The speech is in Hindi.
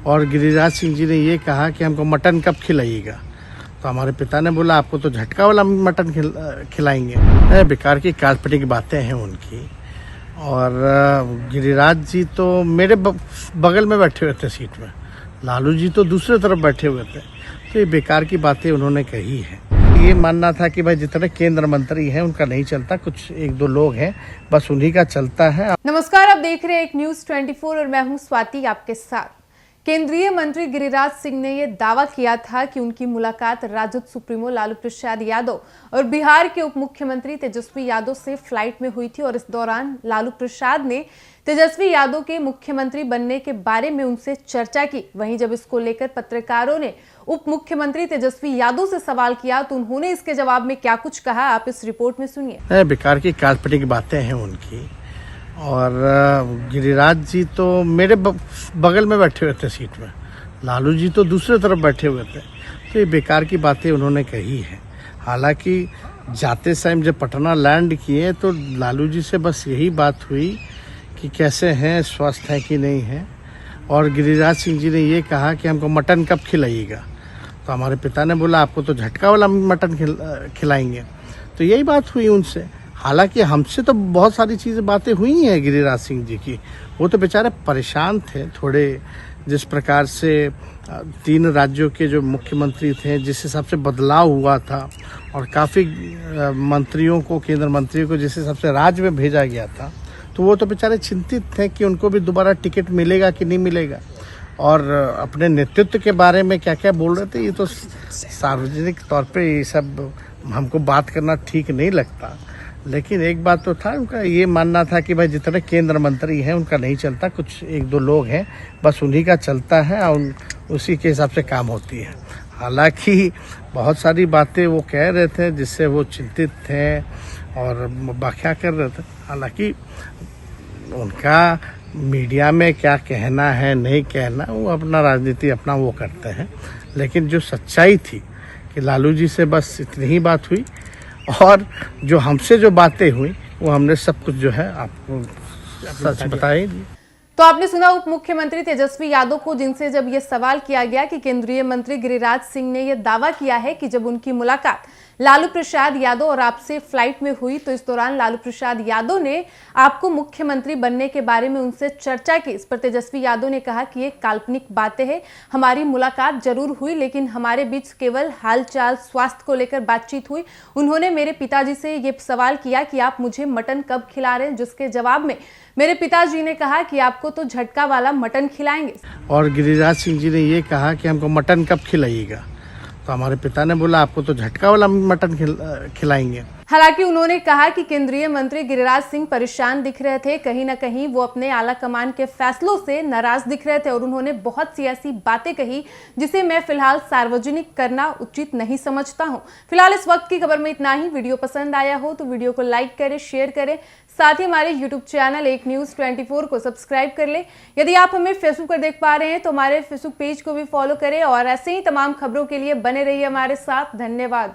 और गिरिराज सिंह जी ने ये कहा कि हमको मटन कब खिलाइएगा। तो हमारे पिता ने बोला आपको तो झटका वाला मटन खिलाएंगे। बेकार की काल्पनिक बातें हैं उनकी। और गिरिराज जी तो मेरे बगल में बैठे हुए थे सीट में, लालू जी तो दूसरे तरफ बैठे हुए थे। तो ये बेकार की बातें उन्होंने कही है। ये मानना था कि भाई जितने केंद्र मंत्री हैं उनका नहीं चलता, कुछ एक दो लोग हैं बस उन्हीं का चलता है। नमस्कार, आप देख रहे हैं एक न्यूज़ 24 और मैं हूं स्वाति आपके साथ। केंद्रीय मंत्री गिरिराज सिंह ने यह दावा किया था कि उनकी मुलाकात राजद सुप्रीमो लालू प्रसाद यादव और बिहार के उप मुख्यमंत्री तेजस्वी यादव से फ्लाइट में हुई थी और इस दौरान लालू प्रसाद ने तेजस्वी यादव के मुख्यमंत्री बनने के बारे में उनसे चर्चा की। वहीं जब इसको लेकर पत्रकारों ने उप मुख्यमंत्री तेजस्वी यादव से सवाल किया तो उन्होंने इसके जवाब में क्या कुछ कहा, आप इस रिपोर्ट में सुनिए। बेकार की काल्पनिक बातें हैं उनकी। और गिरिराज जी तो मेरे बगल में बैठे हुए थे सीट में, लालू जी तो दूसरे तरफ बैठे हुए थे। तो ये बेकार की बातें उन्होंने कही है। हालांकि जाते समय जब पटना लैंड किए तो लालू जी से बस यही बात हुई कि कैसे हैं, स्वस्थ हैं कि नहीं हैं। और गिरिराज सिंह जी ने ये कहा कि हमको मटन कब खिलाइएगा। तो हमारे पिता ने बोला आपको तो झटका वाला मटन खिलाएंगे। तो यही बात हुई उनसे। हालांकि हमसे तो बहुत सारी चीज़ें बातें हुई हैं गिरिराज सिंह जी की। वो तो बेचारे परेशान थे थोड़े, जिस प्रकार से 3 राज्यों के जो मुख्यमंत्री थे, जिस हिसाब से बदलाव हुआ था और काफ़ी मंत्रियों को, केंद्र मंत्रियों को जिस हिसाब से राज्य में भेजा गया था, तो वो तो बेचारे चिंतित थे कि उनको भी दोबारा टिकट मिलेगा कि नहीं मिलेगा। और अपने नेतृत्व के बारे में क्या क्या बोल रहे थे, ये तो सार्वजनिक तौर पे ये सब हमको बात करना ठीक नहीं लगता। लेकिन एक बात तो था, उनका ये मानना था कि भाई जितने केंद्र मंत्री हैं उनका नहीं चलता, कुछ एक दो लोग हैं बस उन्हीं का चलता है और उसी के हिसाब से काम होती है। हालांकि बहुत सारी बातें वो कह रहे थे जिससे वो चिंतित थे और व्याख्या कर रहे थे। हालांकि उनका मीडिया में क्या कहना है नहीं कहना, वो अपना राजनीति अपना वो करते हैं। लेकिन जो सच्चाई थी कि लालू जी से बस इतनी ही बात हुई और जो हमसे जो बातें हुई वो हमने सब कुछ जो है आपको सच बताई। तो आपने सुना उप मुख्यमंत्री तेजस्वी यादव को, जिनसे जब ये सवाल किया गया कि केंद्रीय मंत्री गिरिराज सिंह ने यह दावा किया है कि जब उनकी मुलाकात लालू प्रसाद यादव और आपसे फ्लाइट में हुई तो इस दौरान लालू प्रसाद यादव ने आपको मुख्यमंत्री बनने के बारे में उनसे चर्चा की। इस पर तेजस्वी यादव ने कहा कि ये काल्पनिक बातें हैं, हमारी मुलाकात जरूर हुई लेकिन हमारे बीच केवल हालचाल, स्वास्थ्य को लेकर बातचीत हुई। उन्होंने मेरे पिताजी से ये सवाल किया कि आप मुझे मटन कब खिला रहे हैं, जिसके जवाब में मेरे पिताजी ने कहा कि आपको तो झटका वाला मटन खिलाएंगे। और गिरिराज सिंह जी ने ये कहा कि हमको मटन कब खिलाइएगा। तो हमारे पिता ने बोला आपको तो झटका वाला मटन खिलाएंगे। हालांकि उन्होंने कहा कि केंद्रीय मंत्री गिरिराज सिंह परेशान दिख रहे थे, कहीं ना कहीं वो अपने आला कमान के फैसलों से नाराज दिख रहे थे और उन्होंने बहुत सी ऐसी बातें कही जिसे मैं फिलहाल सार्वजनिक करना उचित नहीं समझता हूं। फिलहाल इस वक्त की खबर में इतना ही। वीडियो पसंद आया हो तो वीडियो को लाइक करें, शेयर करें, साथ ही हमारे यूट्यूब चैनल एक न्यूज़ 24 को सब्सक्राइब कर ले। यदि आप हमें फेसबुक पर देख पा रहे हैं तो हमारे फेसबुक पेज को भी फॉलो करें और ऐसे ही तमाम खबरों के लिए बने रहिए हमारे साथ। धन्यवाद।